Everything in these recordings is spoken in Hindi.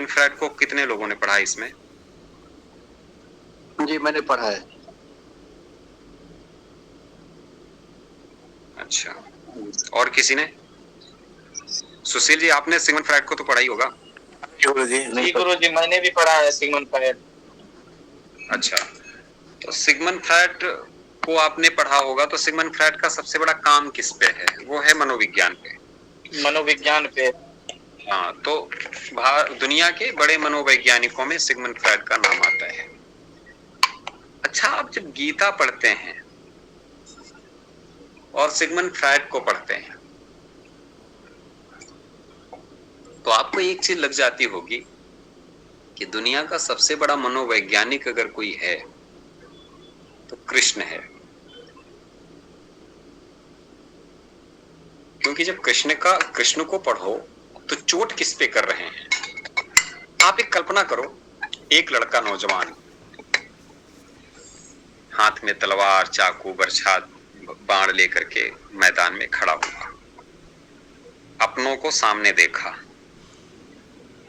सिगमंड फ्रायड को कितने लोगों ने पढ़ा इसमें? जी मैंने पढ़ा है। अच्छा, और किसी ने? सुशील जी, आपने सिगमंड फ्रायड को तो पढ़ा ही होगा। गुरु जी जी गुरु जी, मैंने भी पढ़ा है सिगमंड फ्रायड। अच्छा, तो सिगमंड फ्रायड को आपने पढ़ा होगा, तो सिगमंड फ्रायड का सबसे बड़ा काम किस पे है? वो है मनोविज्ञान पे। मनोविज्ञान पे। हाँ, तो दुनिया के बड़े मनोवैज्ञानिकों में सिगमंड फ्रायड का नाम आता है। अच्छा, आप जब गीता पढ़ते हैं और सिगमंड फ्रायड को पढ़ते हैं तो आपको एक चीज लग जाती होगी कि दुनिया का सबसे बड़ा मनोवैज्ञानिक अगर कोई है तो कृष्ण है। क्योंकि जब कृष्ण को पढ़ो तो चोट किस पे कर रहे हैं? आप एक कल्पना करो, एक लड़का नौजवान हाथ में तलवार, चाकू, बरछा, बाण लेकर के मैदान में खड़ा हुआ, अपनों को सामने देखा,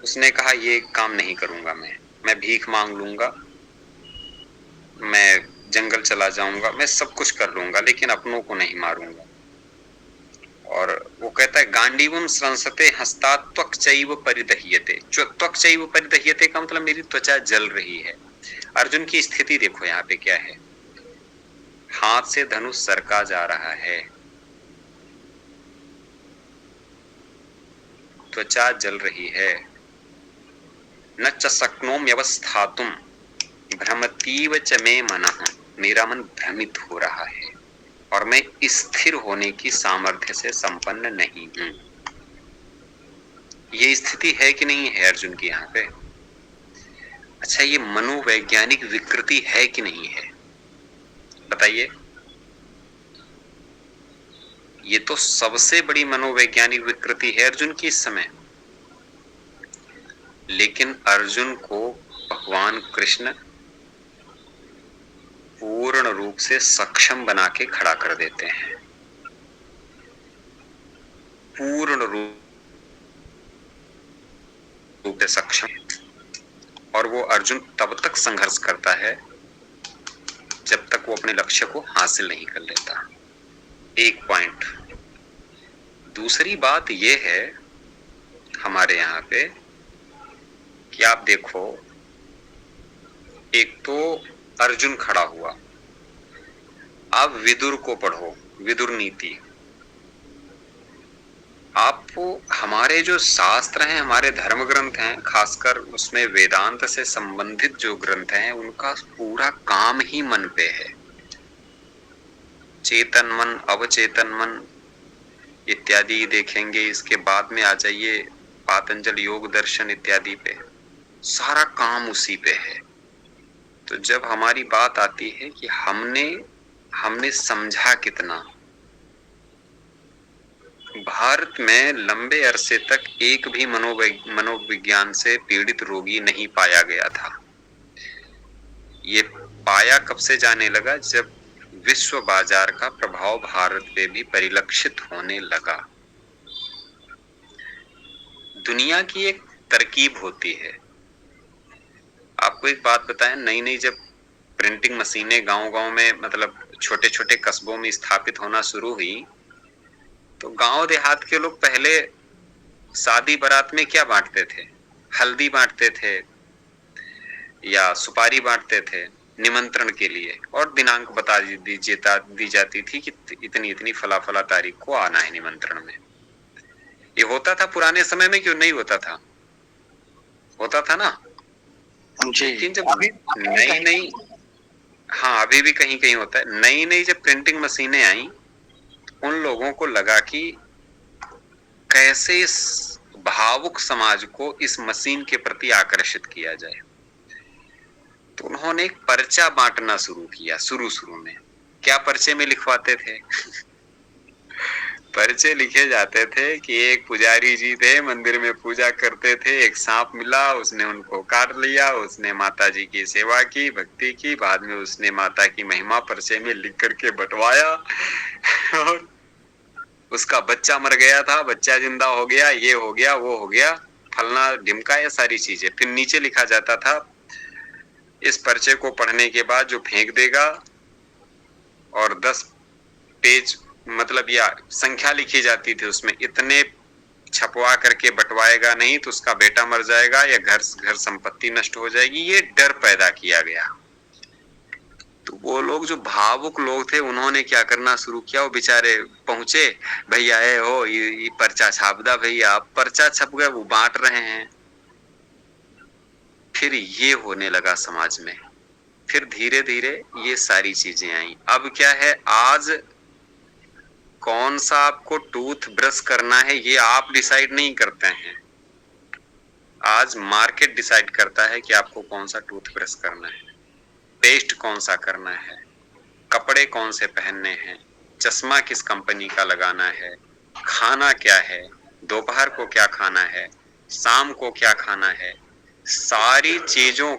उसने कहा ये काम नहीं करूंगा, मैं भीख मांग लूंगा, मैं जंगल चला जाऊंगा, मैं सब कुछ कर लूंगा, लेकिन अपनों को नहीं मारूंगा। और वो कहता है गांडीवम स्रंसते हस्ता त्वक्चैव परिदह्यते। जो त्वक्चैव परिदह्यते का मतलब मेरी त्वचा जल रही है। अर्जुन की स्थिति देखो यहाँ पे क्या है, हाथ से धनुष सरका जा रहा है, त्वचा जल रही है। न च शक्नोम्यवस्थातुम भ्रमतीव च मे मनः, मेरा मन भ्रमित हो रहा है और मैं स्थिर होने की सामर्थ्य से संपन्न नहीं हूं। ये स्थिति है कि नहीं है अर्जुन की यहाँ पे? अच्छा, ये मनोवैज्ञानिक विकृति है कि नहीं है? बताइए। ये तो सबसे बड़ी मनोवैज्ञानिक विकृति है अर्जुन की इस समय। लेकिन अर्जुन को भगवान कृष्ण पूर्ण रूप से सक्षम बना के खड़ा कर देते हैं, पूर्ण रूप से सक्षम। और वो अर्जुन तब तक संघर्ष करता है जब तक वो अपने लक्ष्य को हासिल नहीं कर लेता। एक पॉइंट। दूसरी बात ये है हमारे यहाँ पे कि आप देखो, एक तो अर्जुन खड़ा हुआ, आप विदुर को पढ़ो, विदुर नीति। आप हमारे जो शास्त्र हैं, हमारे धर्म ग्रंथ हैं, खासकर उसमें वेदांत से संबंधित जो ग्रंथ हैं, उनका पूरा काम ही मन पे है। चेतन मन, अवचेतन मन इत्यादि देखेंगे, इसके बाद में आ जाइए पातंजल योग दर्शन इत्यादि पे, सारा काम उसी पे है। तो जब हमारी बात आती है कि हमने समझा कितना, भारत में लंबे अरसे तक एक भी मनोविज्ञान से पीड़ित रोगी नहीं पाया गया था। ये पाया कब से जाने लगा? जब विश्व बाजार का प्रभाव भारत पे भी परिलक्षित होने लगा। दुनिया की एक तरकीब होती है। आपको एक बात बताएं, नई नई जब प्रिंटिंग मशीनें गांव-गांव में, मतलब छोटे छोटे कस्बों में स्थापित होना शुरू हुई, तो गांव देहात के लोग पहले शादी बारात में क्या बांटते थे? हल्दी बांटते थे या सुपारी बांटते थे निमंत्रण के लिए, और दिनांक बता दी जाती थी कि इतनी इतनी फला फला तारीख को आना है निमंत्रण में। ये होता था पुराने समय में, क्यों नहीं होता था? होता था ना। लेकिन जब नई नई, हाँ अभी भी कहीं कहीं होता है, नई नई जब प्रिंटिंग मशीनें आई, उन लोगों को लगा कि कैसे इस भावुक समाज को इस मशीन के प्रति आकर्षित किया जाए। तो उन्होंने एक पर्चा बांटना शुरू किया। शुरू में क्या पर्चे में लिखवाते थे? पर्चे लिखे जाते थे कि एक पुजारी जी थे, मंदिर में पूजा करते थे, एक सांप मिला, उसने उनको काट लिया, उसने माता जी की सेवा की, भक्ति की, बाद में उसने माता की महिमा पर्चे में लिख करके बंटवाया और उसका बच्चा मर गया था, बच्चा जिंदा हो गया, ये हो गया, वो हो गया। फलना ढिमका, ये सारी चीजें। फिर नीचे लिखा जाता था, इस पर्चे को पढ़ने के बाद जो फेंक देगा और 10 पेज मतलब या संख्या लिखी जाती थी उसमें, इतने छपवा करके बंटवाएगा नहीं तो उसका बेटा मर जाएगा या घर संपत्ति नष्ट हो जाएगी। ये डर पैदा किया गया। तो वो लोग जो भावुक लोग थे उन्होंने क्या करना शुरू किया, वो बेचारे पहुंचे, भैया आए हो ये पर्चा छाप दा भैया। पर्चा छप गए, वो बांट रहे हैं। फिर ये होने लगा समाज में। फिर धीरे धीरे ये सारी चीजें आई। अब क्या है, आज कौन सा आपको टूथ ब्रश करना है ये आप डिसाइड नहीं करते हैं। आज मार्केट डिसाइड करता है कि आपको कौन सा टूथ ब्रश करना है, पेस्ट कौन सा करना है, कपड़े कौन से पहनने हैं, चश्मा किस कंपनी का लगाना है, खाना क्या है, दोपहर को क्या खाना है, शाम को क्या खाना है। सारी चीजों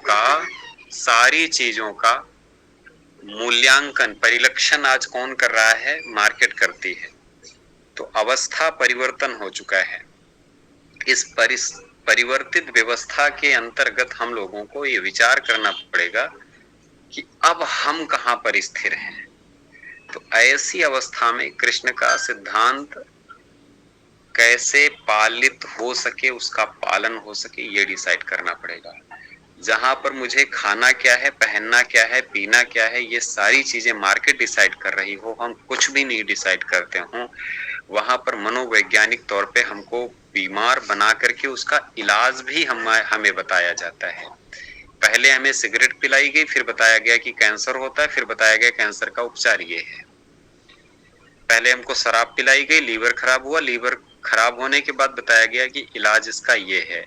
का मूल्यांकन, परिलक्षण आज कौन कर रहा है? मार्केट करती है। तो अवस्था परिवर्तन हो चुका है। इस परिवर्तित व्यवस्था के अंतर्गत हम लोगों को ये विचार करना पड़ेगा कि अब हम कहां पर स्थिर हैं। तो ऐसी अवस्था में कृष्ण का सिद्धांत कैसे पालित हो सके, उसका पालन हो सके, ये डिसाइड करना पड़ेगा। जहां पर मुझे खाना क्या है, पहनना क्या है, पीना क्या है, ये सारी चीजें मार्केट डिसाइड कर रही हो, हम कुछ भी नहीं डिसाइड करते हो, वहां पर मनोवैज्ञानिक तौर पे हमको बीमार बना करके उसका इलाज भी हमें बताया जाता है। पहले हमें सिगरेट पिलाई गई, फिर बताया गया कि कैंसर होता है, फिर बताया गया कैंसर का उपचार ये है। पहले हमको शराब पिलाई गई, लीवर खराब हुआ, लीवर खराब होने के बाद बताया गया कि इलाज इसका ये है।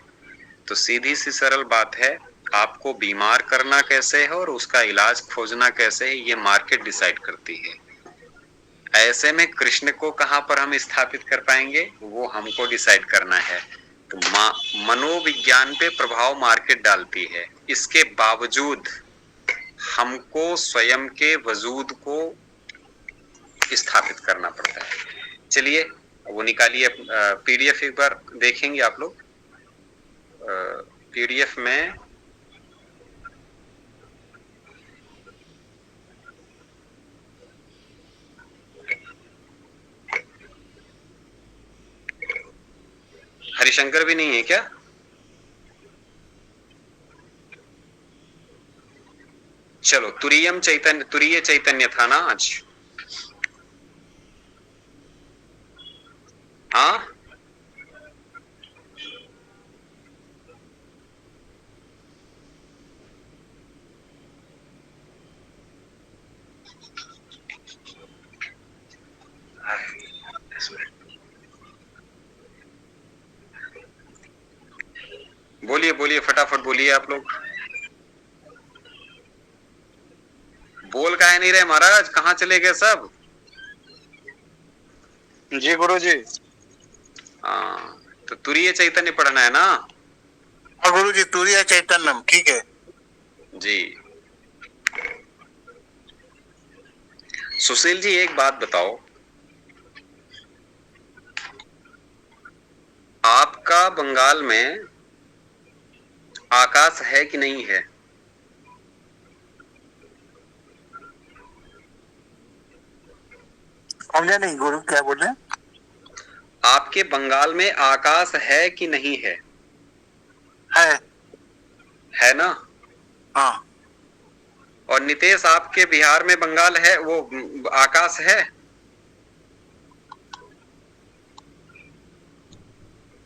तो सीधी सी सरल बात है, आपको बीमार करना कैसे है और उसका इलाज खोजना कैसे है, ये मार्केट डिसाइड करती है। ऐसे में कृष्ण को कहां पर हम स्थापित कर पाएंगे, वो हमको डिसाइड करना है। तो मनोविज्ञान पे प्रभाव मार्केट डालती है। इसके बावजूद हमको स्वयं के वजूद को स्थापित करना पड़ता है। चलिए वो निकालिए, पीडीएफ एक बार देखेंगे आप लोग। पीडीएफ में हरिशंकर भी नहीं है क्या? चलो, तुरीय चैतन्य था ना आज? हाँ, बोलिए बोलिए, फटाफट बोलिए आप लोग। बोल काहे नहीं रहे महाराज, कहाँ चले गए सब? जी गुरु जी। हाँ, तो तुरीय चैतन्य पढ़ना है ना? हाँ गुरु जी, तुरीय चैतन्यम, ठीक है जी। सुशील जी एक बात बताओ, आपका बंगाल में आकाश है कि नहीं है? समझा नहीं गुरु, क्या बोले? आपके बंगाल में आकाश है कि नहीं है? है ना? हाँ। और नितेश, आपके बिहार में बंगाल है, वो आकाश है?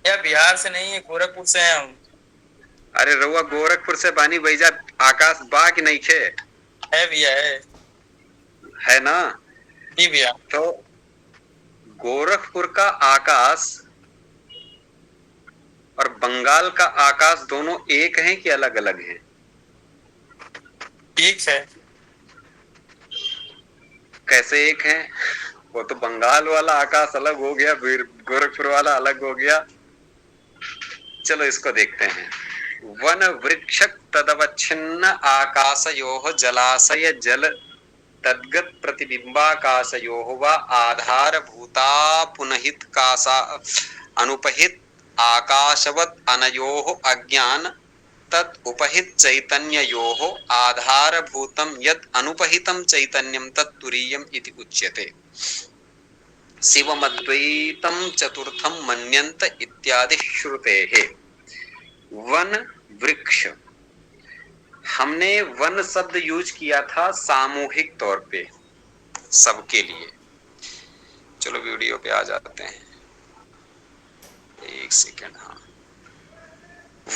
या बिहार से नहीं है, गोरखपुर से हैं हम। अरे रउआ गोरखपुर से बानी भैया, आकाश बा कि नहीं खे? है भैया, है ना? जी भैया। तो गोरखपुर का आकाश और बंगाल का आकाश दोनों एक हैं कि अलग अलग हैं? ठीक है। कैसे एक हैं? वो तो बंगाल वाला आकाश अलग हो गया, फिर गोरखपुर वाला अलग हो गया। चलो इसको देखते हैं। वन वृक्ष तदवच्छिन्न आकाशयोः जलाशय जल तद्गत प्रतिबिंबाकाशयोः वा आधार भूता पुनहित कासा अनुपहित आकाशवत् अनयोः अज्ञान तत् उपहित चैतन्ययोः आधारभूतं यत् अनुपहितं चैतन्यं तत् तुरीयम् इति उच्यते। शिवमद्वैतं चतुर्थं मन्यन्त इत्यादि श्रुतेः। वन वृक्ष, हमने वन शब्द यूज किया था सामूहिक तौर पे, सबके लिए। चलो वीडियो पे आ जाते हैं, एक सेकेंड। हाँ,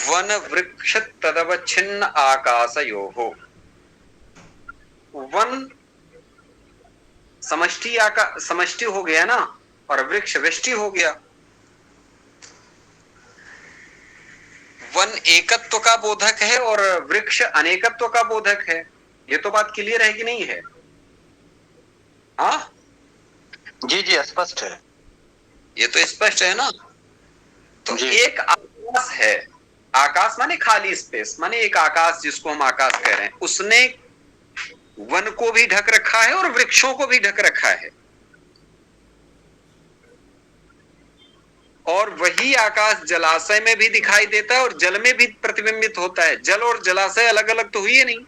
वन वृक्ष तदवच्छिन्न आकाशयोः। वन समष्टि हो गया ना, और वृक्ष व्यष्टि हो गया। वन एकत्व का बोधक है और वृक्ष अनेकत्व का बोधक है। ये तो बात क्लियर है कि नहीं है? हाँ जी जी, स्पष्ट है। ये तो स्पष्ट है ना। तो जी। एक आकाश है, आकाश माने खाली स्पेस, माने एक आकाश जिसको हम आकाश कह रहे हैं, उसने वन को भी ढक रखा है और वृक्षों को भी ढक रखा है। और वही आकाश जलाशय में भी दिखाई देता है और जल में भी प्रतिबिंबित होता है। जल और जलाशय अलग अलग तो हुई नहीं।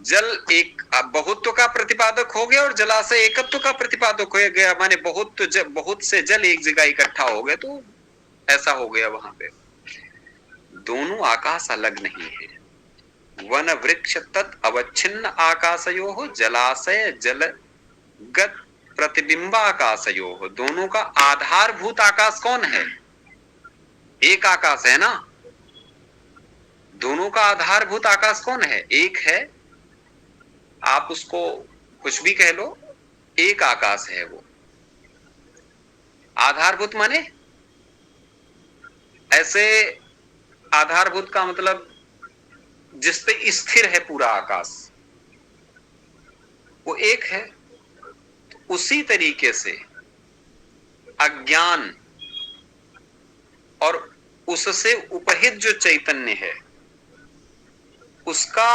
जल एक बहुत्व का प्रतिपादक हो गया और जलाशय एकत्व का प्रतिपादक हो गया, माने बहुत से जल एक जगह इकट्ठा हो गए, तो ऐसा हो गया वहां पे। दोनों आकाश अलग नहीं है। वन वृक्ष तत् अवच्छिन्न आकाशयोः जलाशय जलगत प्रतिबिंबाकाशयोः। दोनों का आधारभूत आकाश कौन है? एक आकाश है ना। दोनों का आधारभूत आकाश कौन है? एक है। आप उसको कुछ भी कह लो, एक आकाश है वो। आधारभूत माने ऐसे, आधारभूत का मतलब जिस पे स्थिर है पूरा आकाश, वो एक है। तो उसी तरीके से अज्ञान और उससे उपहित जो चैतन्य है, उसका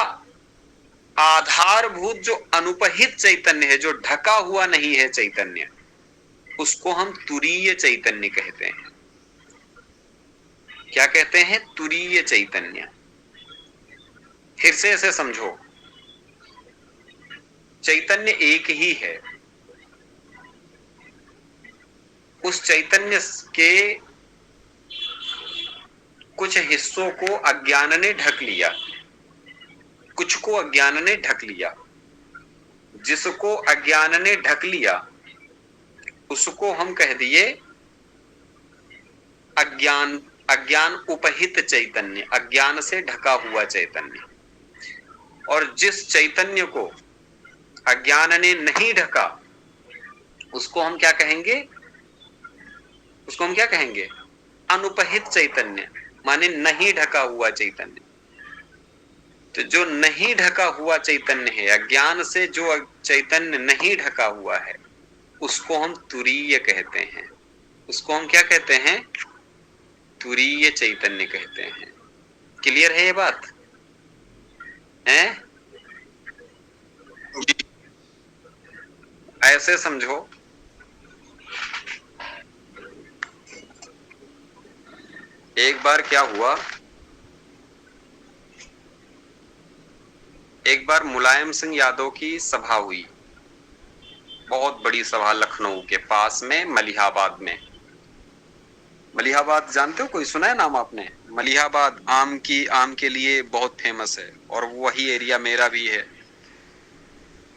आधारभूत जो अनुपहित चैतन्य है, जो ढका हुआ नहीं है चैतन्य, उसको हम तुरीय चैतन्य कहते हैं। क्या कहते हैं? तुरीय चैतन्य। फिर से ऐसे समझो, चैतन्य एक ही है। उस चैतन्य के कुछ हिस्सों को अज्ञान ने ढक लिया, कुछ को अज्ञान ने ढक लिया। जिसको अज्ञान ने ढक लिया उसको हम कह दिए अज्ञान। अज्ञान उपहित चैतन्य, अज्ञान से ढका हुआ चैतन्य। और जिस चैतन्य को अज्ञान ने नहीं ढका, उसको हम क्या कहेंगे? उसको हम क्या कहेंगे? अनुपहित चैतन्य, माने नहीं ढका हुआ चैतन्य। तो जो नहीं ढका हुआ चैतन्य है, अज्ञान से जो चैतन्य नहीं ढका हुआ है, उसको हम तुरीय कहते हैं। उसको हम क्या कहते हैं? तुरीय चैतन्य कहते हैं। क्लियर है ये बात? है? ऐसे समझो, एक बार क्या हुआ, एक बार मुलायम सिंह यादव की सभा हुई, बहुत बड़ी सभा, लखनऊ के पास में मलिहाबाद में। मलिहाबाद जानते हो? कोई सुना है नाम आपने? मलिहाबाद आम के लिए बहुत फेमस है, और वही एरिया मेरा भी है।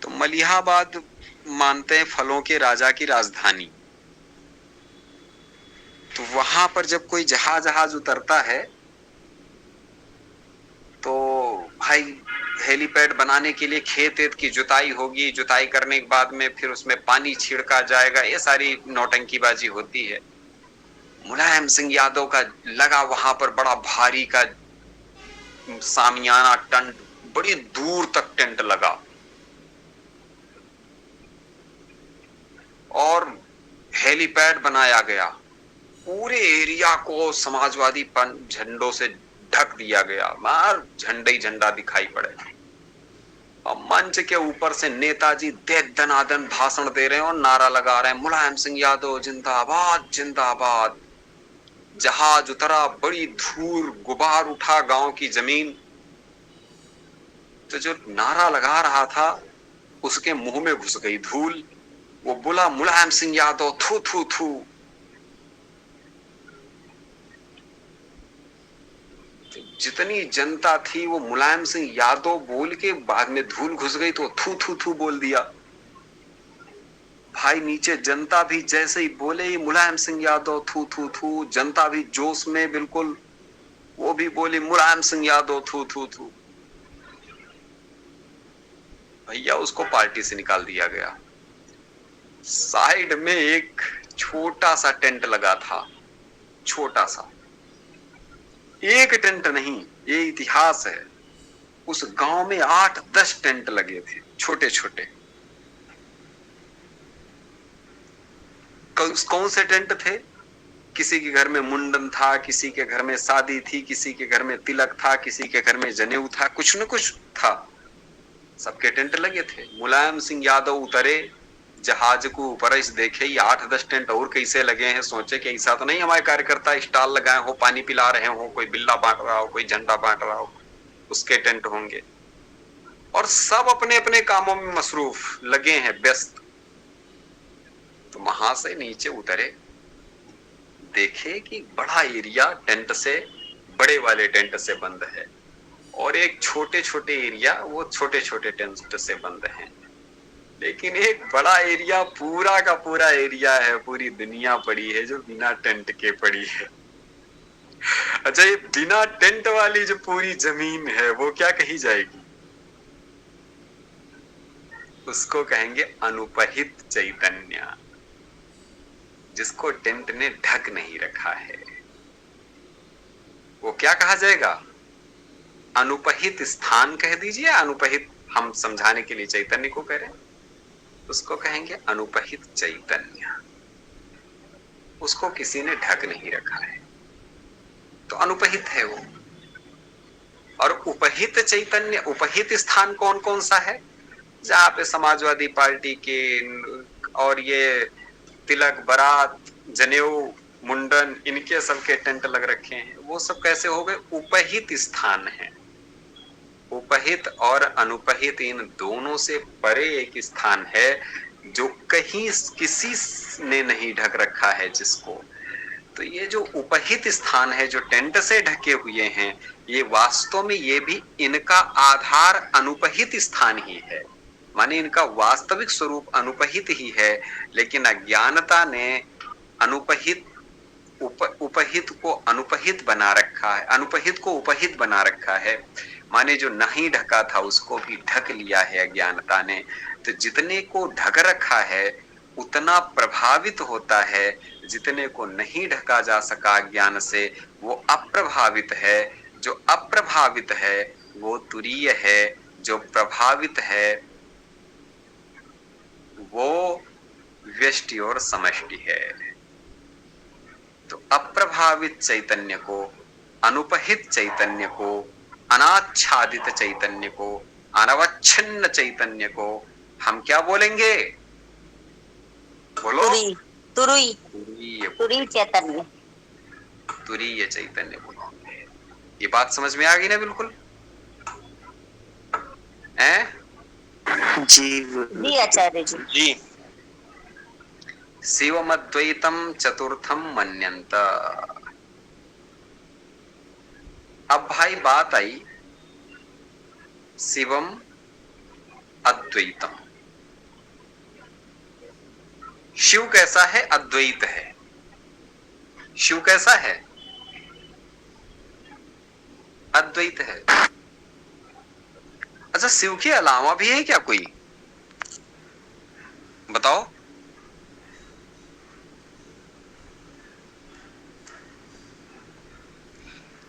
तो मलिहाबाद मानते हैं फलों के राजा की राजधानी। तो वहां पर जब कोई जहाज उतरता है, तो भाई हेलीपैड बनाने के लिए खेत की जुताई होगी, जुताई करने के बाद में फिर उसमें पानी छिड़का जाएगा, ये सारी नौटंकीबाजी होती है। मुलायम सिंह यादव का लगा वहां पर बड़ा भारी का सामियाना टेंट, बड़ी दूर तक टेंट लगा, और हेलीपैड बनाया गया। पूरे एरिया को समाजवादी झंडों से ढक दिया गया, मार झंडा ही झंडा दिखाई पड़े। और मंच के ऊपर से नेताजी दे दनादन भाषण दे रहे हैं और नारा लगा रहे हैं, मुलायम सिंह यादव जिंदाबाद जिंदाबाद। जहाज उतरा, बड़ी धूल गुबार उठा गांव की जमीन। तो जो नारा लगा रहा था उसके मुंह में घुस गई धूल। वो बोला, मुलायम सिंह यादव, थू थू थू। जितनी जनता थी वो मुलायम सिंह यादव बोल के बाद में धूल घुस गई तो थू थू थू बोल दिया। भाई नीचे जनता भी जैसे ही बोले ही मुलायम सिंह यादव थू थू थू, जनता भी जोश में बिल्कुल, वो भी बोली मुलायम सिंह यादव थू थू थू। भैया उसको पार्टी से निकाल दिया गया। साइड में एक छोटा सा टेंट लगा था, छोटा सा, एक टेंट नहीं, ये इतिहास है। उस गांव में 8-10 टेंट लगे थे, छोटे छोटे। कौन से टेंट थे? किसी के घर में मुंडन था, किसी के घर में शादी थी, किसी के घर में तिलक था, किसी के घर में जनेऊ था, कुछ न कुछ था। सबके टेंट लगे थे। मुलायम सिंह यादव उतरे जहाज को ऊपर से देखे ही 8-10 टेंट और कैसे लगे हैं। सोचे कि ऐसा तो नहीं हमारे कार्यकर्ता स्टॉल लगाए हो, पानी पिला रहे हो, कोई बिल्ला बांट रहा हो, कोई झंडा बांट रहा हो, उसके टेंट होंगे। और सब अपने अपने कामों में मसरूफ लगे हैं, व्यस्त। तो वहां से नीचे उतरे, देखे कि बड़ा एरिया टेंट से, बड़े वाले टेंट से बंद है, और एक छोटे छोटे एरिया वो छोटे छोटे टेंट से बंद है। लेकिन एक बड़ा एरिया, पूरा का पूरा एरिया है, पूरी दुनिया पड़ी है जो बिना टेंट के पड़ी है। अच्छा, ये बिना टेंट वाली जो पूरी जमीन है वो क्या कही जाएगी? उसको कहेंगे अनुपहित चैतन्य, जिसको टेंट ने ढक नहीं रखा है। वो क्या कहा जाएगा? अनुपहित स्थान कह दीजिए, अनुपहित हम समझाने के लिए चैतन्य को कह रहे हैं, उसको कहेंगे अनुपहित चैतन्य। उसको किसी ने ढक नहीं रखा है, तो अनुपहित है वो। और उपहित चैतन्य, उपहित स्थान कौन कौन सा है? जहां पे समाजवादी पार्टी के और ये तिलक, बारात, जनेऊ, मुंडन, इनके सबके टेंट लग रखे हैं, वो सब कैसे हो गए? उपहित स्थान है। उपहित और अनुपहित इन दोनों से परे एक स्थान है जो कहीं किसी ने नहीं ढक रखा है जिसको। तो ये जो उपहित स्थान है, जो टेंट से ढके हुए हैं, ये वास्तव में ये भी इनका आधार अनुपहित स्थान ही है। माने इनका वास्तविक स्वरूप अनुपहित ही है, लेकिन अज्ञानता ने अनुपहित उपहित को अनुपहित बना रखा है, अनुपहित को उपहित बना रखा है। माने जो नहीं ढका था उसको भी ढक लिया है अज्ञानता ने। तो जितने को ढक रखा है उतना प्रभावित होता है, जितने को नहीं ढका जा सका ज्ञान से वो अप्रभावित है। जो अप्रभावित है वो तुरीय है, जो प्रभावित है वो व्यष्टि और समष्टि है। तो अप्रभावित चैतन्य को, अनुपहित चैतन्य को, अनाच्छादित चैतन्य को, अनवच्छिन्न चैतन्य को हम क्या बोलेंगे? बोलो। तुरीय चैतन्य, तुरीय चैतन्य बोलेंगे। ये बात समझ में आ गई ना बिल्कुल? जी आचार्य जी। शिवमद्वैतम चतुर्थम मन्यन्त। अब भाई बात आई शिवम अद्वैतम। शिव कैसा है? अद्वैत है। शिव कैसा है? अद्वैत है। अच्छा, शिव के अलावा भी है क्या कोई? बताओ।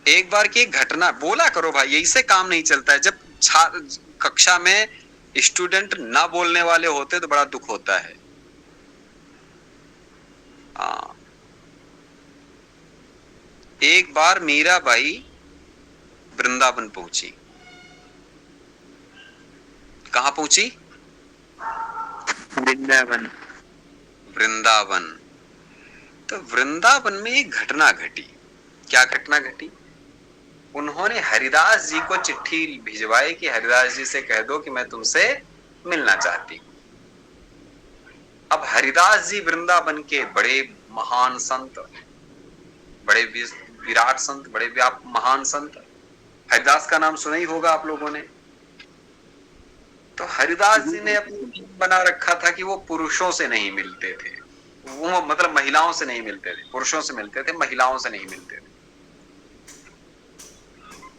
एक बार की घटना बोला करो भाई, यही से काम नहीं चलता है। जब कक्षा में स्टूडेंट ना बोलने वाले होते तो बड़ा दुख होता है। एक बार मीरा बाई वृंदावन पहुंची। कहां पहुंची? वृंदावन। तो वृंदावन में एक घटना घटी। क्या घटना घटी? उन्होंने हरिदास जी को चिट्ठी भिजवाई कि हरिदास जी से कह दो कि मैं तुमसे मिलना चाहती हूँ। अब हरिदास जी वृंदावन के बड़े महान संत, बड़े विराट संत, बड़े महान संत, हरिदास का नाम सुना ही होगा आप लोगों ने। तो हरिदास जी ने अपनी बना रखा था कि वो पुरुषों से नहीं मिलते थे, वो मतलब महिलाओं से नहीं मिलते थे, पुरुषों से मिलते थे, महिलाओं से नहीं मिलते थे।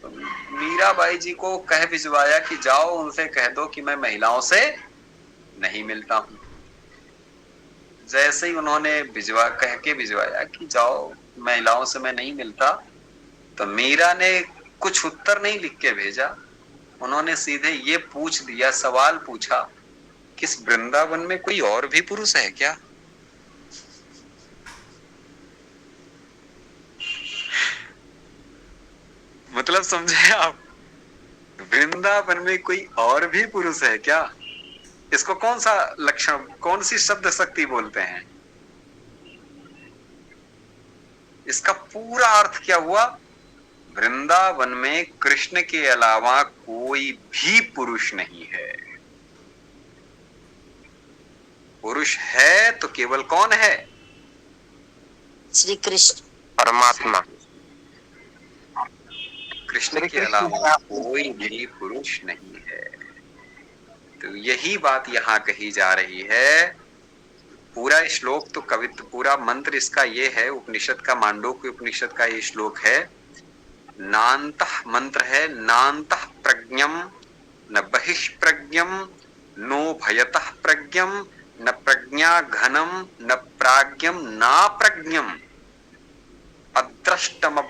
तो मीराबाई जी को कह भिजवाया कि जाओ उनसे कह दो कि मैं महिलाओं से नहीं मिलता हूं। जैसे ही उन्होंने कह के भिजवाया कि जाओ महिलाओं से मैं नहीं मिलता, तो मीरा ने कुछ उत्तर नहीं लिख के भेजा, उन्होंने सीधे ये पूछ दिया, सवाल पूछा कि इस वृंदावन में कोई और भी पुरुष है क्या? मतलब समझे आप, वृंदावन में कोई और भी पुरुष है क्या? इसको कौन सा लक्षण, कौन सी शब्द शक्ति बोलते हैं? इसका पूरा अर्थ क्या हुआ? वृंदावन में कृष्ण के अलावा कोई भी पुरुष नहीं है। पुरुष है तो केवल कौन है? श्री कृष्ण परमात्मा। कृष्ण के अलावा कोई भी पुरुष नहीं है। तो यही बात यहाँ कही जा रही है। पूरा श्लोक तो कवित्व, पूरा मंत्र इसका ये है, उपनिषद का, मांडूक्य उपनिषद का ये श्लोक है। नान्तः मंत्र है, नान्तः प्रज्ञम न बहिष्प्रज्ञम नो भयतः प्रज्ञम न प्रज्ञा घनम न प्राज्ञम ना प्रज्ञम अद्रष्टम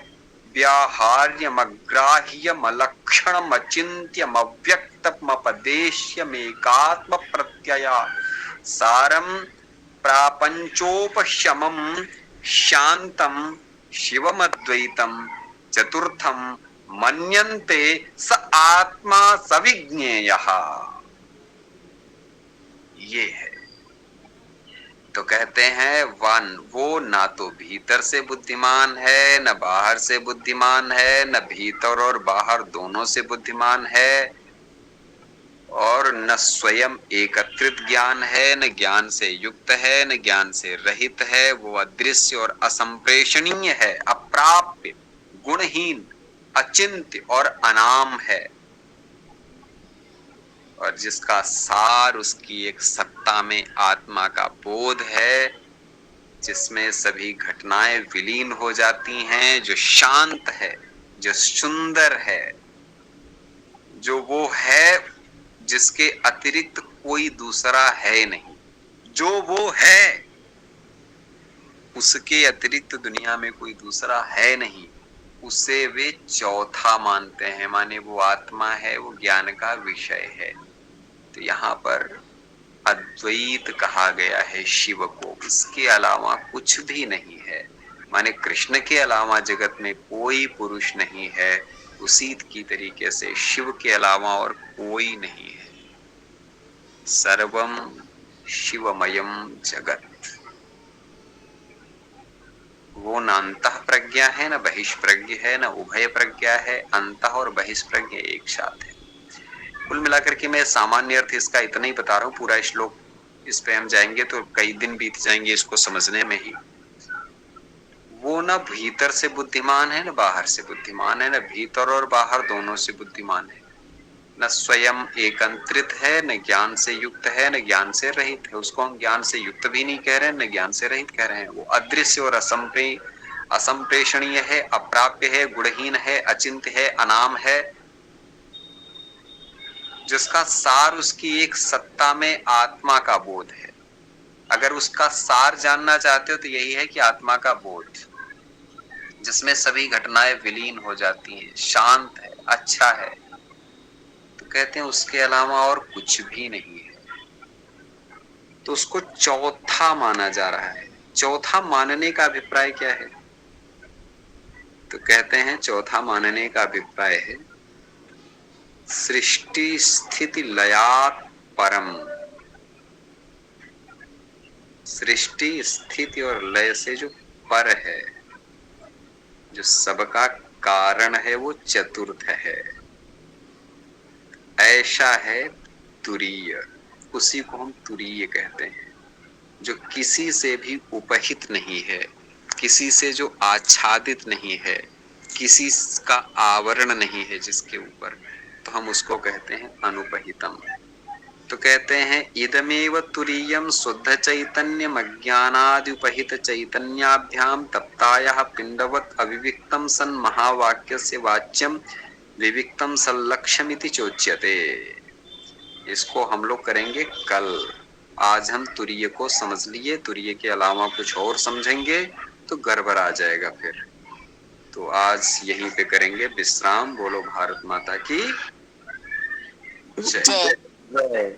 व्याहार्यमग्राह्यमलक्षणम अचिन्त्यमव्यक्तमपदेश्यमेकात्म प्रत्यया सारम प्रापंचोपशमम शांतम शिवमद्वैतम चतुर्थम मन्यन्ते स आत्मा सविज्ञेयः। ये है। तो कहते हैं वो ना तो भीतर से बुद्धिमान है, न बाहर से बुद्धिमान है, न भीतर और बाहर दोनों से बुद्धिमान है, और न स्वयं एकत्रित ज्ञान है, न ज्ञान से युक्त है, न ज्ञान से रहित है। वो अदृश्य और असंप्रेषणीय है, अप्राप्य, गुणहीन, अचिंत्य और अनाम है, और जिसका सार उसकी एक सत्ता में आत्मा का बोध है, जिसमें सभी घटनाएं विलीन हो जाती हैं, जो शांत है, जो सुंदर है, जो वो है जिसके अतिरिक्त कोई दूसरा है नहीं, जो वो है उसके अतिरिक्त दुनिया में कोई दूसरा है नहीं, उसे वे चौथा मानते हैं, माने वो आत्मा है, वो ज्ञान का विषय है। तो यहाँ पर अद्वैत कहा गया है शिव को, इसके अलावा कुछ भी नहीं है, माने कृष्ण के अलावा जगत में कोई पुरुष नहीं है। उसी की तरीके से शिव के अलावा और कोई नहीं है। सर्वम शिवमयम जगत। वो न अंतः प्रज्ञा है, न बहिष्प्रज्ञ है, न उभय प्रज्ञा है, अंतः और बहिष्प्रज्ञ एक साथ है। कुल मिलाकर के मैं सामान्य अर्थ इसका इतना ही बता रहा हूँ। पूरा श्लोक इस पे हम जाएंगे तो कई दिन बीत जाएंगे इसको समझने में ही। वो न भीतर से बुद्धिमान है, न बाहर से बुद्धिमान है, न भीतर और बाहर दोनों से बुद्धिमान है, न स्वयं एकत्रित है, न ज्ञान से युक्त है, न ज्ञान से रहित है। उसको हम ज्ञान से युक्त भी नहीं कह रहे हैं, न ज्ञान से रहित कह रहे हैं। वो अदृश्य और असंप्रेषणीय है, अप्राप्य है, गुणहीन है, अचिंत्य है, अनाम है, जिसका सार उसकी एक सत्ता में आत्मा का बोध है। अगर उसका सार जानना चाहते हो तो यही है कि आत्मा का बोध, जिसमें सभी घटनाएं विलीन हो जाती हैं, शांत है, अच्छा है। तो कहते हैं उसके अलावा और कुछ भी नहीं है। तो उसको चौथा माना जा रहा है। चौथा मानने का अभिप्राय क्या है? तो कहते हैं चौथा मानने का अभिप्राय है सृष्टि स्थिति लयात् परम। सृष्टि स्थिति और लय से जो पर है, जो सबका कारण है वो चतुर्थ है, ऐसा है तुरीय, उसी को हम तुरीय कहते हैं। जो किसी से भी उपहित नहीं है, किसी से जो आच्छादित नहीं है, किसी का आवरण नहीं है जिसके ऊपर, तो हम उसको कहते हैं अनुपहितम। तो कहते हैं इदमेव तुरीयम शुद्ध चैतन्यम अज्ञानादुपहित चैतन्याभ्याम तप्तायाः पिंडवत् अविविक्तम सन महावाक्यस्य वाच्यम विविक्तम सल्लक्ष्यमिति चोच्यते। इसको हम लोग करेंगे कल। आज हम तुरीय को समझ लिए, तुरीय के अलावा कुछ और समझेंगे तो गड़बड़ आ जाएगा फिर। तो आज यहीं पे करेंगे विश्राम। बोलो भारत माता की जय। जय। जय।